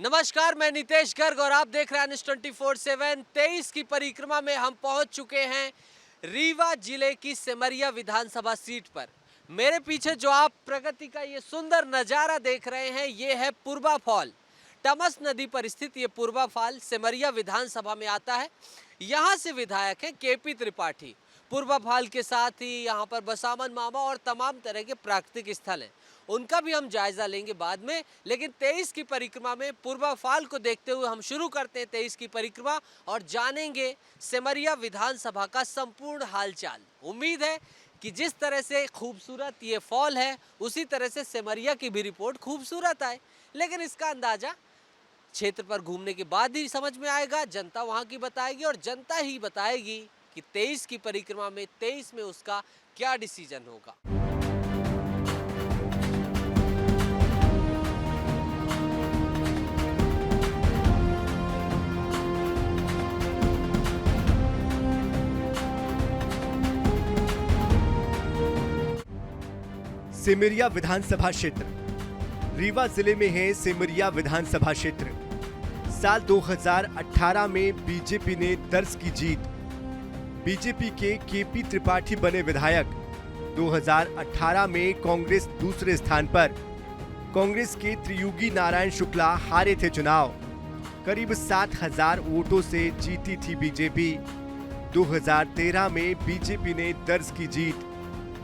नमस्कार, मैं नितेश गर्ग और आप देख रहे हैं न्यूज़ 24/7। 23 की परिक्रमा में हम पहुंच चुके हैं रीवा जिले की सिमरिया विधानसभा सीट पर। मेरे पीछे जो आप प्रगति का ये सुंदर नजारा देख रहे हैं, ये है पूर्वा फॉल। तमस नदी पर स्थित ये पूर्वा फॉल सिमरिया विधानसभा में आता है। यहाँ से विधायक हैं केपी त्रिपाठी। पूर्वा फॉल के साथ ही यहाँ पर बसामन मामा और तमाम तरह के प्राकृतिक स्थल हैं, उनका भी हम जायजा लेंगे बाद में। लेकिन 23 की परिक्रमा में पूर्वा फॉल को देखते हुए हम शुरू करते हैं 23 की परिक्रमा और जानेंगे सिमरिया विधानसभा का संपूर्ण हालचाल। उम्मीद है कि जिस तरह से खूबसूरत ये फॉल है, उसी तरह से सिमरिया की भी रिपोर्ट खूबसूरत आए। लेकिन इसका अंदाजा क्षेत्र पर घूमने के बाद ही समझ में आएगा। जनता वहां की बताएगी और जनता ही बताएगी कि 23 की परिक्रमा में 23 में उसका क्या डिसीजन होगा। सिमरिया विधानसभा क्षेत्र रीवा जिले में है। सिमरिया विधानसभा क्षेत्र साल 2018 में बीजेपी ने दर्ज की जीत। बीजेपी के केपी त्रिपाठी बने विधायक। 2018 में कांग्रेस दूसरे स्थान पर। कांग्रेस के त्रियुगी नारायण शुक्ला हारे थे चुनाव। करीब 7,000 वोटों से जीती थी बीजेपी। 2013 में बीजेपी ने दर्ज की जीत।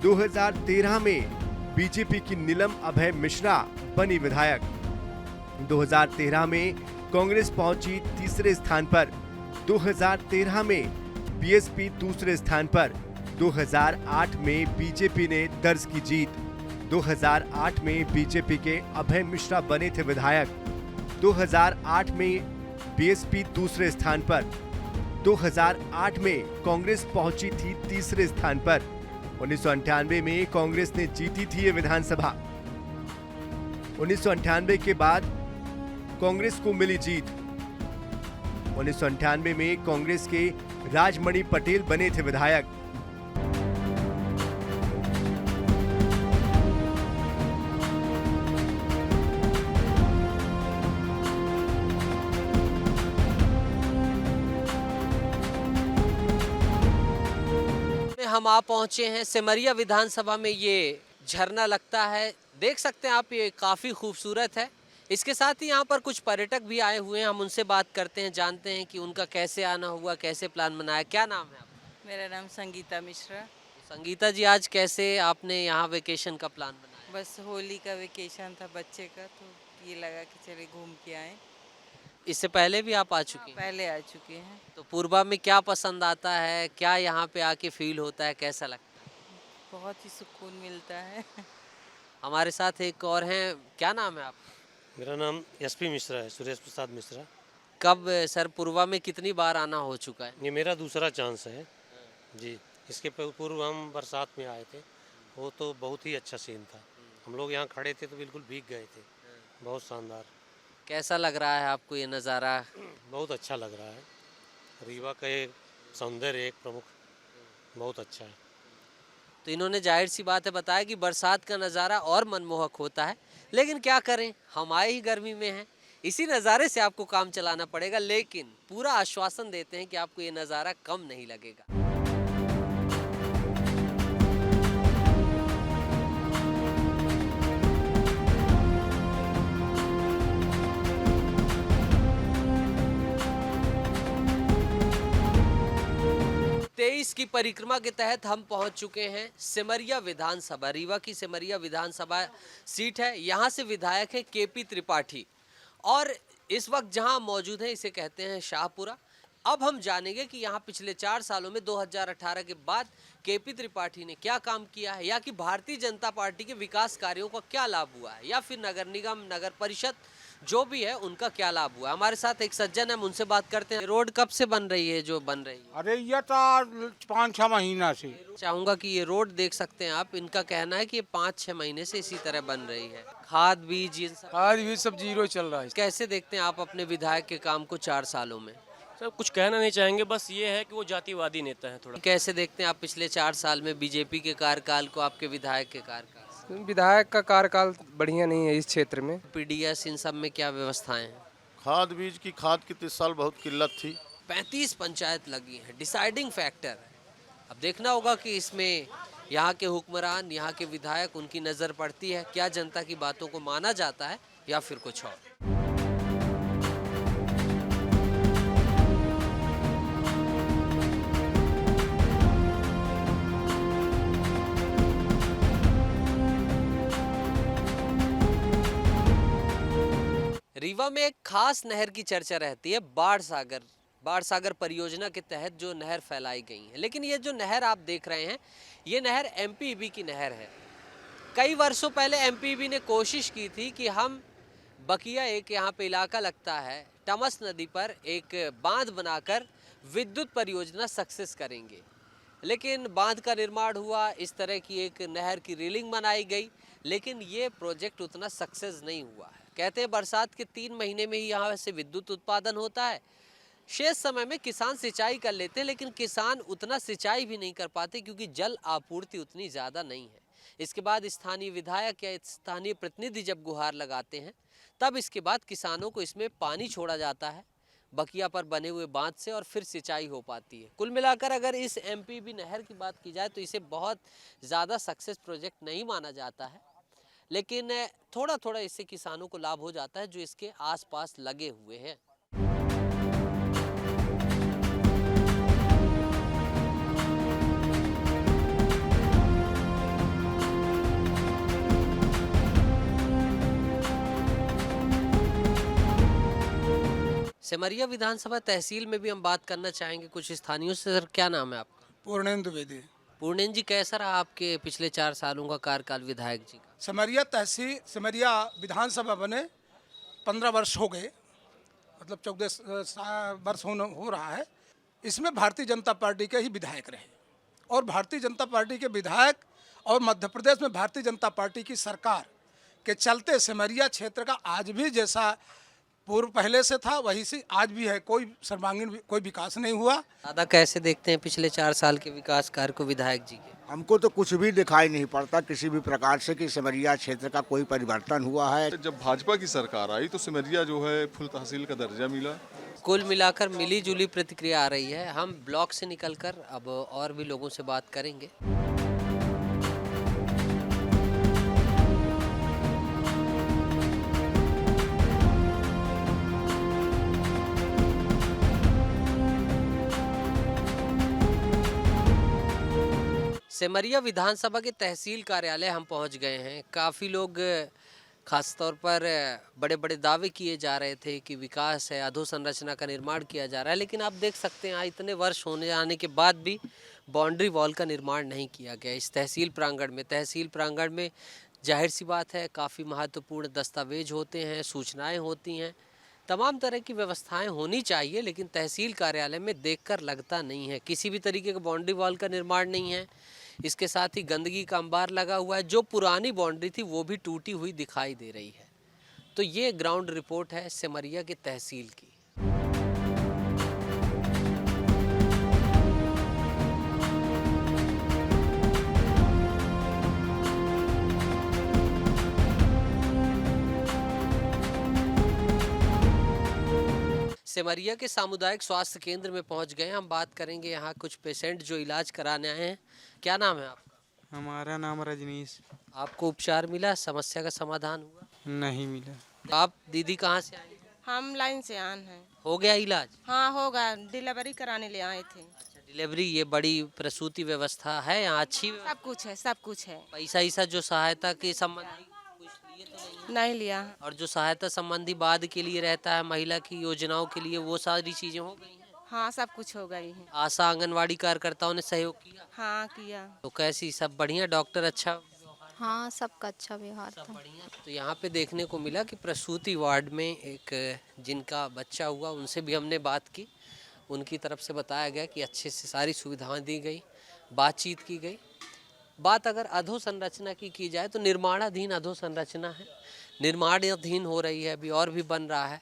2013 में बीजेपी की नीलम अभय मिश्रा बनी विधायक। 2013 में कांग्रेस पहुंची तीसरे स्थान पर। 2013 में बीएसपी दूसरे स्थान पर। 2008 में बीजेपी ने दर्ज की जीत। 2008 में बीजेपी के अभय मिश्रा बने थे विधायक। 2008 में बीएसपी दूसरे स्थान पर। 2008 में कांग्रेस पहुंची थी तीसरे स्थान पर। 1998 में कांग्रेस ने जीती थी ये विधानसभा। 1998 के बाद कांग्रेस को मिली जीत। 1998 में कांग्रेस के राजमणि पटेल बने थे विधायक। हम आ पहुंचे हैं सिमरिया विधानसभा में। ये झरना लगता है, देख सकते हैं आप, ये काफ़ी खूबसूरत है। इसके साथ ही यहाँ पर कुछ पर्यटक भी आए हुए हैं। हम उनसे बात करते हैं, जानते हैं कि उनका कैसे आना हुआ, कैसे प्लान बनाया। क्या नाम है आपका? मेरा नाम संगीता मिश्रा। संगीता जी, आज कैसे आपने यहाँ वेकेशन का प्लान बनाया? बस होली का वेकेशन था बच्चे का, तो ये लगा कि चले घूम के आए। इससे पहले भी आप आ चुकी हैं? पहले आ चुके हैं। तो पूर्वा में क्या पसंद आता है, क्या यहाँ पे आके फील होता है, कैसा लगता है? बहुत ही सुकून मिलता है। हमारे साथ एक और हैं, क्या नाम है आपका? मेरा नाम एसपी मिश्रा है, सुरेश प्रसाद मिश्रा। कब सर पूर्वा में कितनी बार आना हो चुका है? ये मेरा दूसरा चांस है जी। इसके पूर्व हम बरसात में आए थे, वो तो बहुत ही अच्छा सीन था। हम लोग यहाँ खड़े थे तो बिल्कुल भीग गए थे। बहुत शानदार। कैसा लग रहा है आपको ये नज़ारा? बहुत अच्छा लग रहा है। रीवा का एक सौंदर्य एक प्रमुख बहुत अच्छा है। तो इन्होंने जाहिर सी बात है बताया कि बरसात का नज़ारा और मनमोहक होता है, लेकिन क्या करें, हम आए ही गर्मी में हैं। इसी नज़ारे से आपको काम चलाना पड़ेगा, लेकिन पूरा आश्वासन देते हैं कि आपको ये नज़ारा कम नहीं लगेगा। 23 की परिक्रमा के तहत हम पहुंच चुके हैं सिमरिया विधानसभा। रीवा की सिमरिया विधानसभा सीट है। यहां से विधायक है केपी त्रिपाठी और इस वक्त जहां मौजूद है इसे कहते हैं शाहपुरा। अब हम जानेंगे कि यहां पिछले 4 सालों में 2018 के बाद केपी त्रिपाठी ने क्या काम किया है, या कि भारतीय जनता पार्टी के विकास कार्यों का क्या लाभ हुआ है, या फिर नगर निगम, नगर परिषद जो भी है उनका क्या लाभ हुआ है। हमारे साथ एक सज्जन है, हम उनसे बात करते हैं। रोड कब से बन रही है जो बन रही है? अरे ये तो 5-6 महीना से। चाहूंगा कि ये रोड देख सकते हैं आप, इनका कहना है कि ये 5-6 महीने से इसी तरह बन रही है। खाद बीज इन सब आज भी सब जीरो चल रहा है। कैसे देखते हैं आप अपने विधायक के काम को 4 सालों में? सर कुछ कहना नहीं चाहेंगे, बस ये है कि वो जातिवादी नेता है थोड़ा। कैसे देखते हैं आप पिछले 4 साल में बीजेपी के कार्यकाल को, आपके विधायक के कार्यकाल से? विधायक का कार्यकाल बढ़िया नहीं है इस क्षेत्र में। पीडीएस इन सब में क्या व्यवस्थाएं हैं? खाद बीज की खाद की तो इस साल बहुत किल्लत थी। 35 पंचायत लगी हैं, डिसाइडिंग फैक्टर है। अब देखना होगा कि इसमें यहाँ के हुक्मरान, यहाँ के विधायक, उनकी नज़र पड़ती है, क्या जनता की बातों को माना जाता है या फिर कुछ और। रीवा में एक खास नहर की चर्चा रहती है, बाढ़ सागर परियोजना के तहत जो नहर फैलाई गई है। लेकिन ये जो नहर आप देख रहे हैं, ये नहर एमपीईबी की नहर है। कई वर्षों पहले एमपीईबी ने कोशिश की थी कि हम बकिया, एक यहाँ पे इलाका लगता है, टमस नदी पर एक बांध बनाकर विद्युत परियोजना सक्सेस करेंगे। लेकिन बांध का निर्माण हुआ, इस तरह की एक नहर की रीलिंग बनाई गई, लेकिन ये प्रोजेक्ट उतना सक्सेस नहीं हुआ है। कहते हैं बरसात के 3 महीने में ही यहाँ से विद्युत उत्पादन होता है। शेष समय में किसान सिंचाई कर लेते हैं, लेकिन किसान उतना सिंचाई भी नहीं कर पाते क्योंकि जल आपूर्ति उतनी ज़्यादा नहीं है। इसके बाद स्थानीय विधायक या स्थानीय प्रतिनिधि जब गुहार लगाते हैं, तब इसके बाद किसानों को इसमें पानी छोड़ा जाता है बकिया पर बने हुए बांध से, और फिर सिंचाई हो पाती है। कुल मिलाकर अगर इस एमपीईबी नहर की बात की जाए तो इसे बहुत ज़्यादा सक्सेस प्रोजेक्ट नहीं माना जाता है, लेकिन थोड़ा थोड़ा इससे किसानों को लाभ हो जाता है जो इसके आसपास लगे हुए हैं। सिमरिया विधानसभा तहसील में भी हम बात करना चाहेंगे कुछ स्थानीयों से। सर, क्या नाम है आपका? पूर्णेंदु द्विवेदी। पूर्णेंद्र जी, कैसा रहा आपके पिछले 4 सालों का कार्यकाल विधायक जी का? सिमरिया तहसील, सिमरिया विधानसभा बने 15 वर्ष हो गए, मतलब 14 वर्ष हो रहा है। इसमें भारतीय जनता पार्टी के ही विधायक रहे, और भारतीय जनता पार्टी के विधायक और मध्य प्रदेश में भारतीय जनता पार्टी की सरकार के चलते सिमरिया क्षेत्र का आज भी जैसा पूर्व पहले से था वही से आज भी है। कोई सर्वांगीण कोई विकास नहीं हुआ। दादा, कैसे देखते हैं पिछले 4 साल के विकास कार्य को विधायक जी के? हमको तो कुछ भी दिखाई नहीं पड़ता किसी भी प्रकार से कि सिमरिया क्षेत्र का कोई परिवर्तन हुआ है। जब भाजपा की सरकार आई तो सिमरिया जो है फुल तहसील का दर्जा मिला। कुल मिलाकर मिली जुली प्रतिक्रिया आ रही है। हम ब्लॉक से निकलकर अब और भी लोगों से बात करेंगे। सिमरिया विधानसभा के तहसील कार्यालय हम पहुंच गए हैं। काफ़ी लोग, खास तौर पर बड़े बड़े दावे किए जा रहे थे कि विकास है, अधोसंरचना का निर्माण किया जा रहा है, लेकिन आप देख सकते हैं इतने वर्ष होने आने के बाद भी बाउंड्री वॉल का निर्माण नहीं किया गया इस तहसील प्रांगण में। तहसील प्रांगण में जाहिर सी बात है काफ़ी महत्वपूर्ण दस्तावेज होते हैं, सूचनाएँ होती हैं, तमाम तरह की व्यवस्थाएं होनी चाहिए, लेकिन तहसील कार्यालय में देखकर लगता नहीं है। किसी भी तरीके का बाउंड्री वॉल का निर्माण नहीं है। इसके साथ ही गंदगी का अंबार लगा हुआ है। जो पुरानी बाउंड्री थी वो भी टूटी हुई दिखाई दे रही है। तो ये ग्राउंड रिपोर्ट है सिमरिया के तहसील की। सिमरिया के सामुदायिक स्वास्थ्य केंद्र में पहुंच गए। हम बात करेंगे यहाँ कुछ पेशेंट जो इलाज कराने आए हैं। क्या नाम है आपका? हमारा नाम रजनीश। आपको उपचार मिला, समस्या का समाधान हुआ? नहीं मिला। आप दीदी कहाँ से आई? हम लाइन से आन हैं। हो गया इलाज? हाँ होगा, डिलीवरी कराने ले आए थे। अच्छा, डिलीवरी, ये बड़ी प्रसूति व्यवस्था है यहाँ अच्छी? सब कुछ है, सब कुछ है। पैसा ईसा जो सहायता के संबंधी कुछ लिए तो नहीं लिया। और जो सहायता संबंधी बाद के लिए रहता है महिला की योजनाओं के लिए, वो सारी चीजें हो गई हैं? हाँ सब कुछ हो गई है। आशा आंगनवाड़ी कार्यकर्ताओं ने सहयोग किया? हाँ किया। तो कैसी, सब बढ़िया? डॉक्टर अच्छा? हाँ सबका अच्छा व्यवहार था। बढ़िया। तो यहाँ पे देखने को मिला कि प्रसूति वार्ड में एक जिनका बच्चा हुआ उनसे भी हमने बात की। उनकी तरफ से बताया गया कि अच्छे से सारी सुविधाएं दी गई, बातचीत की गई। बात अगर अधोसंरचना की जाए तो निर्माणाधीन अधोसंरचना है, निर्माणाधीन हो रही है, अभी और भी बन रहा है।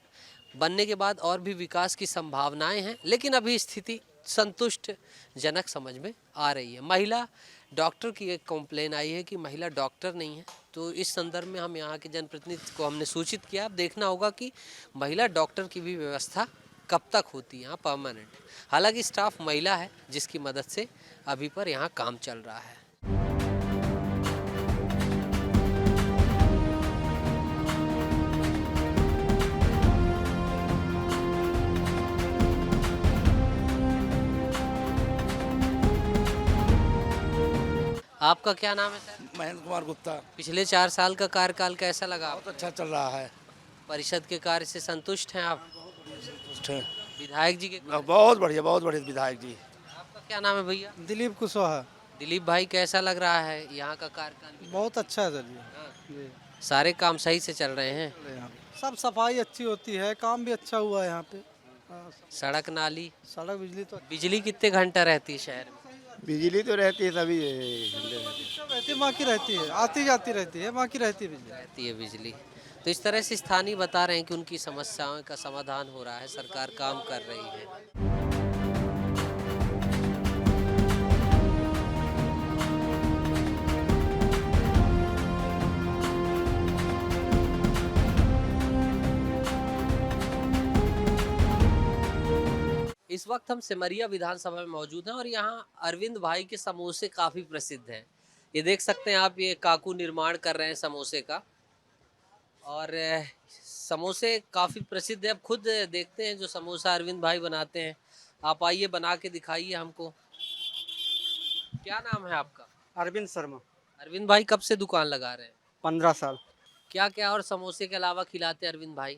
बनने के बाद और भी विकास की संभावनाएं हैं, लेकिन अभी स्थिति संतुष्टजनक समझ में आ रही है। महिला डॉक्टर की एक कंप्लेन आई है कि महिला डॉक्टर नहीं है, तो इस संदर्भ में हम यहाँ के जनप्रतिनिधि को हमने सूचित किया। अब देखना होगा कि महिला डॉक्टर की भी व्यवस्था कब तक होती है यहाँ परमानेंट। हालांकि स्टाफ महिला है जिसकी मदद से अभी पर यहाँ काम चल रहा है। आपका क्या नाम है सर? महेंद्र कुमार गुप्ता। पिछले 4 साल का कार्यकाल कैसा लगा आपको? बहुत अच्छा चल रहा है। परिषद के कार्य से संतुष्ट हैं आप? संतुष्ट हैं। विधायक जी के बहुत बढ़िया विधायक जी। आपका क्या नाम है भैया? दिलीप कुशवाहा। दिलीप भाई, कैसा लग रहा है यहाँ का कार्यकाल? बहुत अच्छा है सर हाँ। जी। सारे काम सही से चल रहे हैं? सब सफाई अच्छी होती है, काम भी अच्छा हुआ है यहाँ पे। सड़क नाली, सड़क बिजली तो बिजली कितने घंटा रहती है शहर में? बिजली तो रहती है सभी रहती है, माँ की रहती है, आती जाती रहती है, माँ की रहती है बिजली। रहती है बिजली। तो इस तरह से स्थानीय बता रहे हैं कि उनकी समस्याओं का समाधान हो रहा है, सरकार काम कर रही है। इस वक्त हम सिमरिया विधानसभा में मौजूद हैं और यहाँ अरविंद भाई के समोसे काफ़ी प्रसिद्ध हैं। ये देख सकते हैं आप, ये काकू निर्माण कर रहे हैं समोसे का और समोसे काफ़ी प्रसिद्ध है। अब खुद देखते हैं जो समोसा अरविंद भाई बनाते हैं। आप आइए, बना के दिखाइए हमको। क्या नाम है आपका? अरविंद शर्मा। अरविंद भाई कब से दुकान लगा रहे हैं? 15 साल। क्या क्या और समोसे के अलावा खिलाते हैं अरविंद भाई?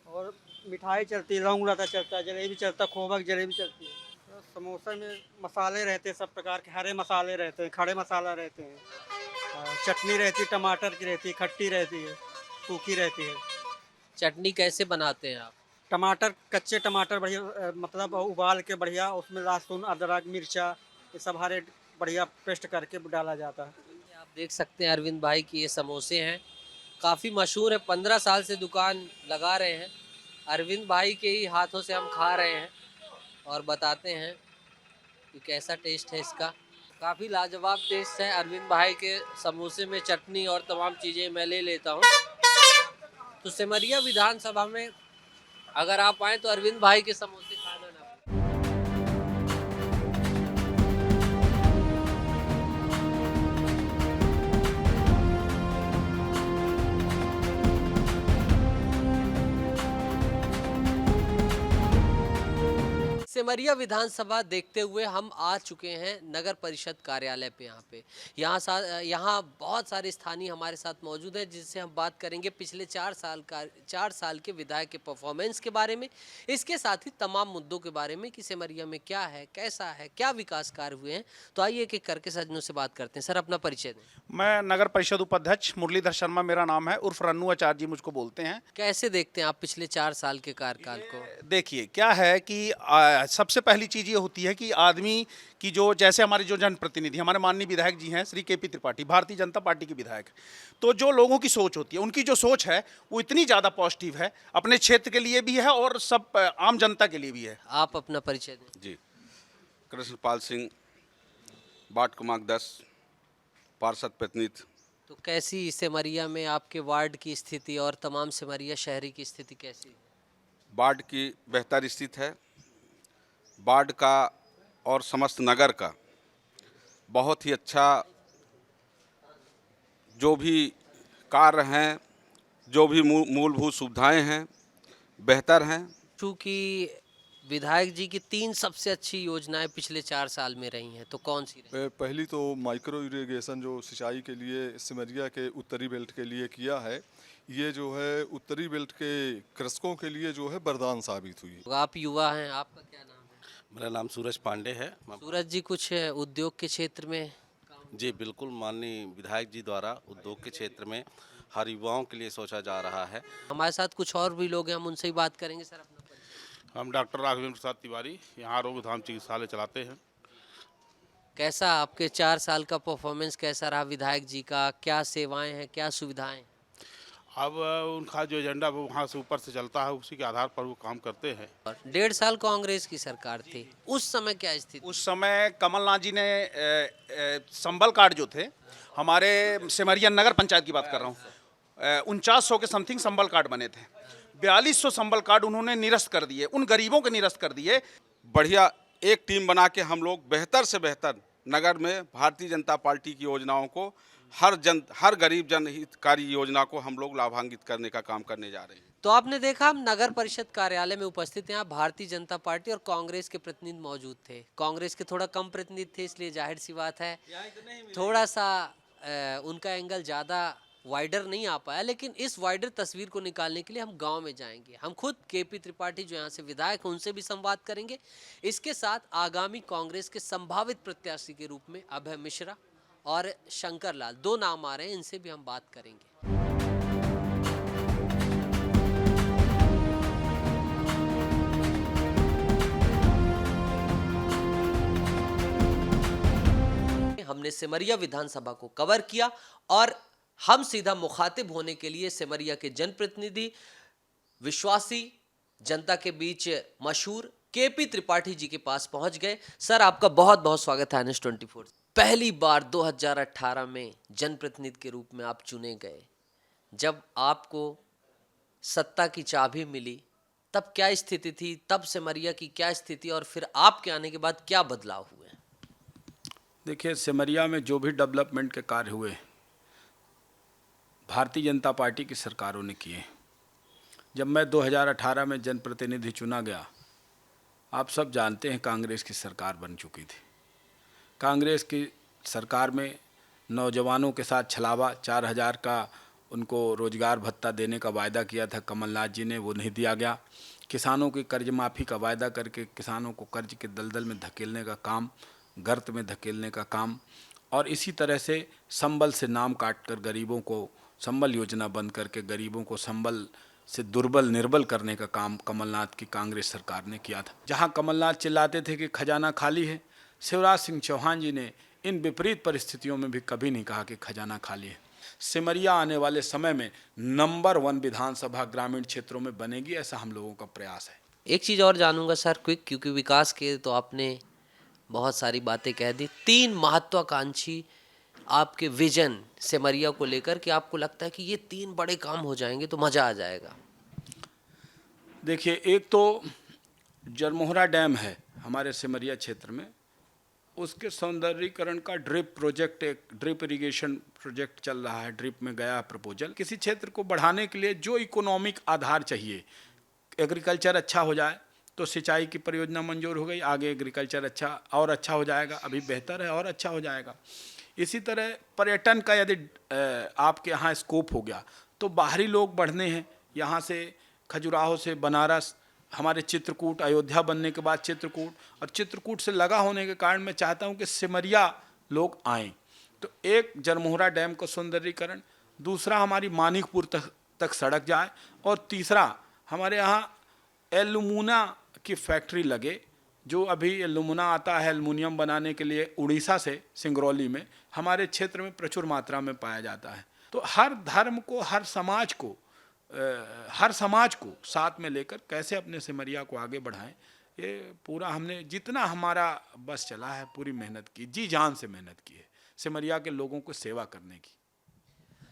और मिठाई चलती है, लौंग लता चलता है, जलेबी चलता है, खोवा की जलेबी चलती है। समोसे में मसाले रहते हैं, सब प्रकार के हरे मसाले रहते हैं, खड़े मसाला रहते हैं, चटनी रहती है, टमाटर की रहती है, खट्टी रहती है, सूखी रहती है। चटनी कैसे बनाते हैं आप? टमाटर, कच्चे टमाटर बढ़िया मतलब उबाल के बढ़िया, उसमें लहसुन अदरक मिर्चा ये सब हरे बढ़िया पेस्ट करके डाला जाता है। आप देख सकते हैं अरविंद भाई की ये समोसे हैं, काफ़ी मशहूर है। 15 साल से दुकान लगा रहे हैं। अरविंद भाई के ही हाथों से हम खा रहे हैं और बताते हैं कि कैसा टेस्ट है इसका। काफ़ी लाजवाब टेस्ट है अरविंद भाई के समोसे में। चटनी और तमाम चीज़ें मैं ले लेता हूँ। तो सिमरिया विधानसभा में अगर आप आएँ तो अरविंद भाई के समोसे खाना ना। सिमरिया विधानसभा देखते हुए हम आ चुके हैं नगर परिषद कार्यालय पे। यहाँ बहुत सारे स्थानीय हमारे साथ मौजूद हैं जिनसे हम बात करेंगे पिछले 4 साल के विधायक के परफॉर्मेंस के बारे में, इसके साथ ही तमाम मुद्दों के बारे में कि सिमरिया में क्या है, कैसा है, क्या विकास कार्य हुए हैं। तो आइए एक एक करके सज्जनों से बात करते हैं। सर, अपना परिचय दें। मैं नगर परिषद उपाध्यक्ष मुरलीधर शर्मा मेरा नाम है, उर्फ रन्नू आचार्य जी मुझको बोलते हैं। कैसे देखते हैं आप पिछले 4 साल के कार्यकाल को? देखिए क्या है कि सबसे पहली चीज़ ये होती है कि आदमी की जो, जैसे हमारे जो जनप्रतिनिधि हमारे माननीय विधायक जी हैं श्री केपी त्रिपाठी, भारतीय जनता पार्टी के विधायक, तो जो लोगों की सोच होती है, उनकी जो सोच है वो इतनी ज़्यादा पॉजिटिव है, अपने क्षेत्र के लिए भी है और सब आम जनता के लिए भी है। आप अपना परिचय दें। जी, कृष्णपाल सिंह, वार्ड क्रमांक 10, पार्षद प्रतिनिधि। तो कैसी सिमरिया में आपके वार्ड की स्थिति और तमाम सिमरिया शहरी की स्थिति कैसी है? वार्ड की बेहतर स्थिति है। वार्ड का और समस्त नगर का बहुत ही अच्छा जो भी कार्य हैं, जो भी मूलभूत सुविधाएं हैं, बेहतर हैं। चूँकि विधायक जी की 3 सबसे अच्छी योजनाएं पिछले 4 साल में रही हैं, तो कौन सी रही? पहली तो माइक्रो इरिगेशन जो सिंचाई के लिए सिमरिया के उत्तरी बेल्ट के लिए किया है, ये जो है उत्तरी बेल्ट के कृषकों के लिए जो है वरदान साबित हुई। आप युवा हैं, आपका क्या नाम है? मेरा नाम सूरज पांडे है। सूरज जी, कुछ उद्योग के क्षेत्र में? जी बिल्कुल, माननीय विधायक जी द्वारा उद्योग के क्षेत्र में हर युवाओं के लिए सोचा जा रहा है। हमारे साथ कुछ और भी लोग हैं, हम उनसे ही बात करेंगे। सर, अपना परिचय। हम डॉक्टर राघवेंद्र प्रसाद तिवारी, यहाँ रोगधाम चिकित्सालय चलाते हैं। कैसा आपके 4 साल का परफॉर्मेंस कैसा रहा विधायक जी का? क्या सेवाएं हैं, क्या सुविधाएं? अब उनका जो एजेंडा वो वहाँ से ऊपर से चलता है, उसी के आधार पर वो काम करते हैं। 1.5 साल कांग्रेस की सरकार थी, उस समय क्या स्थिति? उस समय कमलनाथ जी ने संबल कार्ड जो थे, हमारे सिमरिया नगर पंचायत की बात कर रहा हूँ, 4900 के समथिंग संबल कार्ड बने थे। 4200 संबल कार्ड उन्होंने निरस्त कर दिए, उन गरीबों के निरस्त कर दिए। बढ़िया एक टीम बना के हम लोग बेहतर से बेहतर नगर में भारतीय जनता पार्टी की योजनाओं को हर गरीब जनहितकारी योजना को हम लोग लाभान्वित करने का काम करने जा रहे हैं। तो आपने देखा, हम नगर परिषद कार्यालय में उपस्थित हैं। भारतीय जनता पार्टी और कांग्रेस के प्रतिनिधि मौजूद थे। कांग्रेस के थोड़ा कम प्रतिनिधि थे, इसलिए जाहिर सी बात है थोड़ा सा उनका एंगल ज़्यादा वाइडर नहीं आ पाया। लेकिन इस वाइडर तस्वीर को निकालने के लिए हम गांव में जाएंगे। हम खुद केपी त्रिपाठी जो यहाँ से विधायक हैं उनसे भी संवाद करेंगे। इसके साथ आगामी कांग्रेस के संभावित प्रत्याशी के रूप में अभय मिश्रा और शंकर लाल, 2 नाम आ रहे हैं, इनसे भी हम बात करेंगे। हमने सिमरिया विधानसभा को कवर किया और हम सीधा मुखातिब होने के लिए सिमरिया के जनप्रतिनिधि, विश्वासी, जनता के बीच मशहूर केपी त्रिपाठी जी के पास पहुंच गए। सर, आपका बहुत बहुत स्वागत है NS24। पहली बार 2018 में जनप्रतिनिधि के रूप में आप चुने गए। जब आपको सत्ता की चाबी मिली तब क्या स्थिति थी, तब सिमरिया की क्या स्थिति, और फिर आपके आने के बाद क्या बदलाव हुए? देखिए, सिमरिया में जो भी डेवलपमेंट के कार्य हुए भारतीय जनता पार्टी की सरकारों ने किए। जब मैं 2018 में जनप्रतिनिधि चुना गया, आप सब जानते हैं कांग्रेस की सरकार बन चुकी थी। कांग्रेस की सरकार में नौजवानों के साथ छलावा, 4000 का उनको रोजगार भत्ता देने का वायदा किया था कमलनाथ जी ने, वो नहीं दिया गया। किसानों की कर्ज माफ़ी का वायदा करके किसानों को कर्ज के दलदल में धकेलने का काम, गर्त में धकेलने का काम, और इसी तरह से संबल से नाम काटकर गरीबों को, संबल योजना बंद करके गरीबों को संबल से दुर्बल निर्बल करने का काम कमलनाथ की कांग्रेस सरकार ने किया था। जहां कमलनाथ चिल्लाते थे कि खजाना खाली है, शिवराज सिंह चौहान जी ने इन विपरीत परिस्थितियों में भी कभी नहीं कहा कि खजाना खाली है। सिमरिया आने वाले समय में नंबर 1 विधानसभा ग्रामीण क्षेत्रों में बनेगी, ऐसा हम लोगों का प्रयास है। एक चीज़ और जानूंगा सर, क्विक, क्योंकि विकास के तो आपने बहुत सारी बातें कह दी। 3 महत्वाकांक्षी आपके विजन सिमरिया को लेकर कि आपको लगता है कि ये 3 बड़े काम हो जाएंगे तो मज़ा आ जाएगा। देखिए, एक तो जरमोहरा डैम है हमारे सिमरिया क्षेत्र में, उसके सौंदर्यीकरण का ड्रिप प्रोजेक्ट, एक ड्रिप इरिगेशन प्रोजेक्ट चल रहा है, ड्रिप में गया प्रपोजल। किसी क्षेत्र को बढ़ाने के लिए जो इकोनॉमिक आधार चाहिए, एग्रीकल्चर अच्छा हो जाए तो सिंचाई की परियोजना मंजूर हो गई, आगे एग्रीकल्चर अच्छा हो जाएगा, अभी बेहतर है और अच्छा हो जाएगा। इसी तरह पर्यटन का यदि आपके यहाँ स्कोप हो गया तो बाहरी लोग बढ़ने हैं, यहाँ से खजुराहो से बनारस, हमारे चित्रकूट, अयोध्या बनने के बाद चित्रकूट, और चित्रकूट से लगा होने के कारण मैं चाहता हूँ कि सिमरिया लोग आएँ। तो एक जरमोहरा डैम का सौंदर्यीकरण, दूसरा हमारी मानिकपुर तक सड़क जाए, और तीसरा हमारे यहाँ एल्यूमिना की फैक्ट्री लगे। जो अभी एल्यूमिना आता है एल्युमिनियम बनाने के लिए उड़ीसा से, सिंगरौली में, हमारे क्षेत्र में प्रचुर मात्रा में पाया जाता है। तो हर धर्म को, हर समाज को साथ में लेकर कैसे अपने सिमरिया को आगे बढ़ाएं, ये पूरा हमने जितना हमारा बस चला है पूरी मेहनत की, जी जान से मेहनत की है सिमरिया के लोगों को सेवा करने की।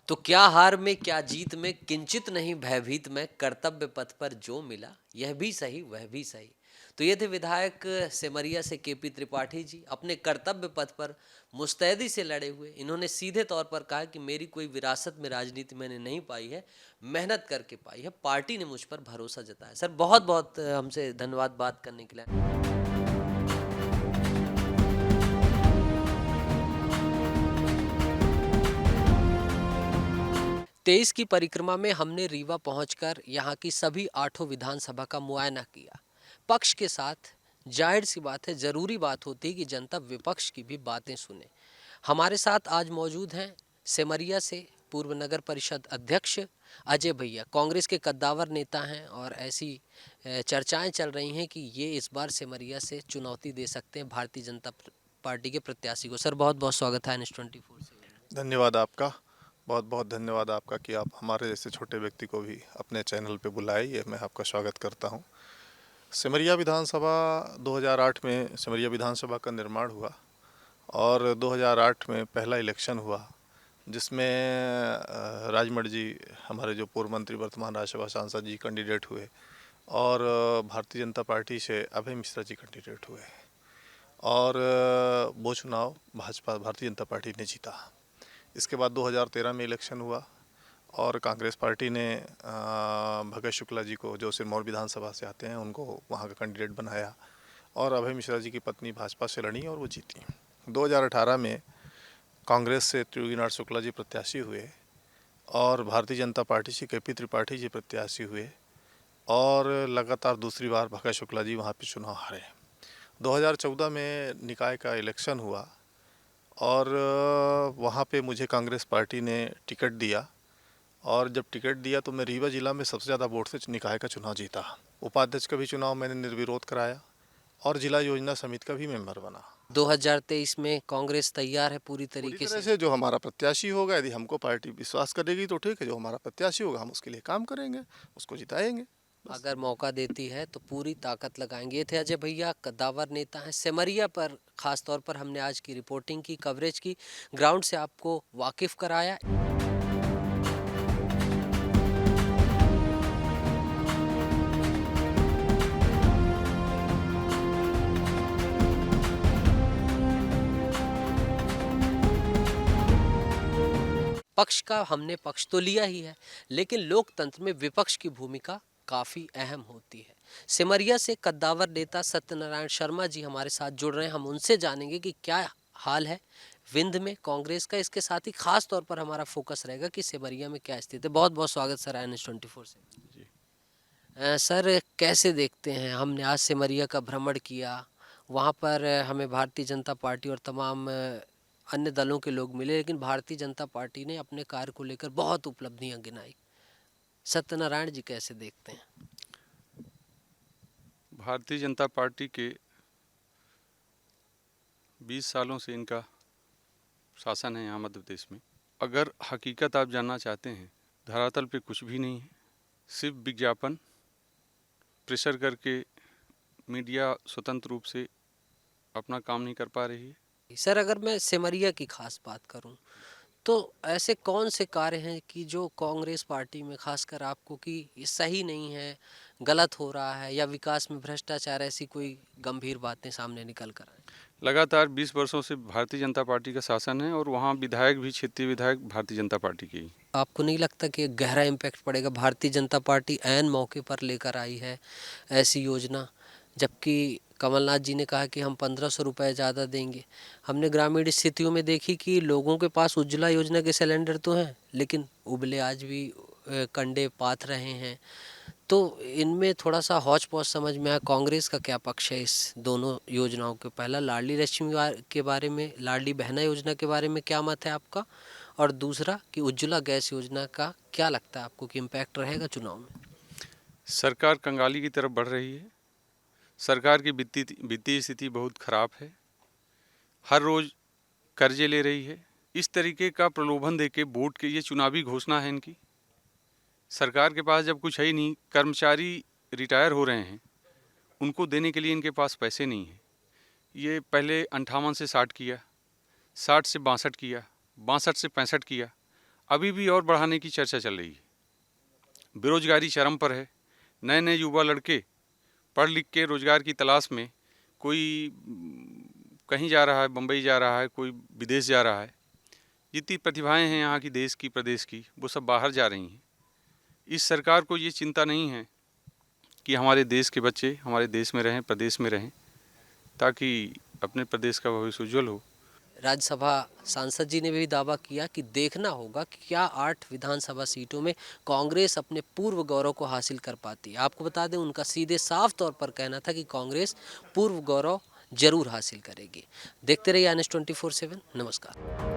तो क्या हार में क्या जीत में, किंचित नहीं भयभीत में, कर्तव्य पथ पर जो मिला यह भी सही वह भी सही। तो ये थे विधायक सिमरिया से केपी त्रिपाठी जी, अपने कर्तव्य पथ पर मुस्तैदी से लड़े हुए। इन्होंने सीधे तौर पर कहा कि मेरी कोई विरासत में राजनीति मैंने नहीं पाई है, मेहनत करके पाई है, पार्टी ने मुझ पर भरोसा जताया। सर, बहुत बहुत हमसे धन्यवाद बात करने के लिए। 23 की परिक्रमा में हमने रीवा पहुंचकर यहाँ की सभी 8 विधानसभा का मुआयना किया। पक्ष के साथ जाहिर सी बात है, ज़रूरी बात होती है कि जनता विपक्ष की भी बातें सुने। हमारे साथ आज मौजूद हैं सिमरिया से पूर्व नगर परिषद अध्यक्ष अजय भैया, कांग्रेस के कद्दावर नेता हैं, और ऐसी चर्चाएं चल रही हैं कि ये इस बार सिमरिया से चुनौती दे सकते हैं भारतीय जनता पार्टी के प्रत्याशी को। सर, बहुत बहुत स्वागत है NS24 से। धन्यवाद आपका। बहुत बहुत धन्यवाद आपका कि आप हमारे जैसे छोटे व्यक्ति को भी अपने चैनल पे बुलाए, ये मैं आपका स्वागत करता हूँ। सिमरिया विधानसभा 2008 में सिमरिया विधानसभा का निर्माण हुआ और 2008 में पहला इलेक्शन हुआ, जिसमें राजमठ जी, हमारे जो पूर्व मंत्री वर्तमान राज्यसभा सांसद जी कैंडिडेट हुए और भारतीय जनता पार्टी से अभय मिश्रा जी कैंडिडेट हुए और वो चुनाव भाजपा भारतीय जनता पार्टी ने जीता। इसके बाद 2013 में इलेक्शन हुआ और कांग्रेस पार्टी ने भगत शुक्ला जी को, जो सिरमौर विधानसभा से आते हैं, उनको वहाँ का कैंडिडेट बनाया और अभय मिश्रा जी की पत्नी भाजपा से लड़ी और वो जीती। 2018 में कांग्रेस से योगीनाथ शुक्ला जी प्रत्याशी हुए और भारतीय जनता पार्टी से केपी त्रिपाठी जी प्रत्याशी हुए और लगातार दूसरी बार भगत शुक्ला जी वहाँ पे चुनाव हारे। 2014 में निकाय का इलेक्शन हुआ और वहाँ पे मुझे कांग्रेस पार्टी ने टिकट दिया और जब टिकट दिया तो मैं रीवा जिला में सबसे ज़्यादा वोट से निकाय का चुनाव जीता। उपाध्यक्ष का भी चुनाव मैंने निर्विरोध कराया और जिला योजना समिति का भी मेंबर बना। 2023 में कांग्रेस तैयार है पूरी तरीके से। जो हमारा प्रत्याशी होगा, यदि हमको पार्टी विश्वास करेगी तो ठीक है, जो हमारा प्रत्याशी होगा हम उसके लिए काम करेंगे, उसको जिताएंगे। अगर मौका देती है तो पूरी ताकत लगाएंगे। ये थे अजय भैया, कद्दावर नेता हैं। सिमरिया पर खास तौर पर हमने आज की रिपोर्टिंग की, कवरेज की, ग्राउंड से आपको वाकिफ कराया। पक्ष का हमने पक्ष तो लिया ही है, लेकिन लोकतंत्र में विपक्ष की भूमिका काफ़ी अहम होती है। सिमरिया से कद्दावर नेता सत्यनारायण शर्मा जी हमारे साथ जुड़ रहे हैं। हम उनसे जानेंगे कि क्या हाल है विंध्य में कांग्रेस का। इसके साथ ही खास तौर पर हमारा फोकस रहेगा कि सिमरिया में क्या स्थिति है। बहुत बहुत स्वागत सर INS24 से। सर, कैसे देखते हैं, हमने आज सिमरिया का भ्रमण किया, वहाँ पर हमें भारतीय जनता पार्टी और तमाम अन्य दलों के लोग मिले, लेकिन भारतीय जनता पार्टी ने अपने कार्य को लेकर बहुत उपलब्धियां गिनाई। सत्यनारायण जी कैसे देखते हैं? भारतीय जनता पार्टी के 20 सालों से इनका शासन है यहाँ मध्य प्रदेश में। अगर हकीकत आप जानना चाहते हैं, धरातल पे कुछ भी नहीं है, सिर्फ विज्ञापन, प्रेशर करके मीडिया स्वतंत्र रूप से अपना काम नहीं कर पा रही है। सर, अगर मैं सिमरिया की खास बात करूं तो ऐसे कौन से कार्य हैं कि जो कांग्रेस पार्टी में खासकर आपको कि ये सही नहीं है, गलत हो रहा है, या विकास में भ्रष्टाचार, ऐसी कोई गंभीर बातें सामने निकल कर आए? लगातार 20 वर्षों से भारतीय जनता पार्टी का शासन है और वहाँ विधायक भी, क्षेत्रीय विधायक भारतीय जनता पार्टी के ही। आपको नहीं लगता कि एक गहरा इम्पैक्ट पड़ेगा? भारतीय जनता पार्टी ऐन मौके पर लेकर आई है ऐसी योजना, जबकि कमलनाथ जी ने कहा कि हम 1500 रुपये ज़्यादा देंगे। हमने ग्रामीण स्थितियों में देखी कि लोगों के पास उज्ज्वला योजना के सिलेंडर तो हैं, लेकिन उबले आज भी कंडे पाथ रहे हैं। तो इनमें थोड़ा सा हौच पौच समझ में आया। कांग्रेस का क्या पक्ष है इस दोनों योजनाओं के? पहला, लाडली लक्ष्मी के बारे में, लाडली बहना योजना के बारे में क्या मत है आपका? और दूसरा कि उज्ज्वला गैस योजना का क्या लगता है आपको कि इम्पैक्ट रहेगा चुनाव में? सरकार कंगाली की तरफ बढ़ रही है। सरकार की वित्तीय स्थिति बहुत खराब है, हर रोज कर्जे ले रही है। इस तरीके का प्रलोभन देके वोट के, ये चुनावी घोषणा है इनकी। सरकार के पास जब कुछ है ही नहीं, कर्मचारी रिटायर हो रहे हैं, उनको देने के लिए इनके पास पैसे नहीं है। ये पहले 58 से 60 किया, 60 से 62 किया, 62 से 65 किया, अभी भी और बढ़ाने की चर्चा चल रही है। बेरोजगारी चरम पर है। नए नए युवा लड़के पढ़ लिख के रोजगार की तलाश में, कोई कहीं जा रहा है, बम्बई जा रहा है, कोई विदेश जा रहा है। जितनी प्रतिभाएं हैं यहाँ की, देश की, प्रदेश की, वो सब बाहर जा रही हैं। इस सरकार को ये चिंता नहीं है कि हमारे देश के बच्चे हमारे देश में रहें, प्रदेश में रहें, ताकि अपने प्रदेश का भविष्य उज्जवल हो। राज्यसभा सांसद जी ने भी दावा किया कि देखना होगा कि क्या 8 विधानसभा सीटों में कांग्रेस अपने पूर्व गौरव को हासिल कर पाती है। आपको बता दें, उनका सीधे साफ तौर पर कहना था कि कांग्रेस पूर्व गौरव जरूर हासिल करेगी। देखते रहिए INS 24/7। नमस्कार।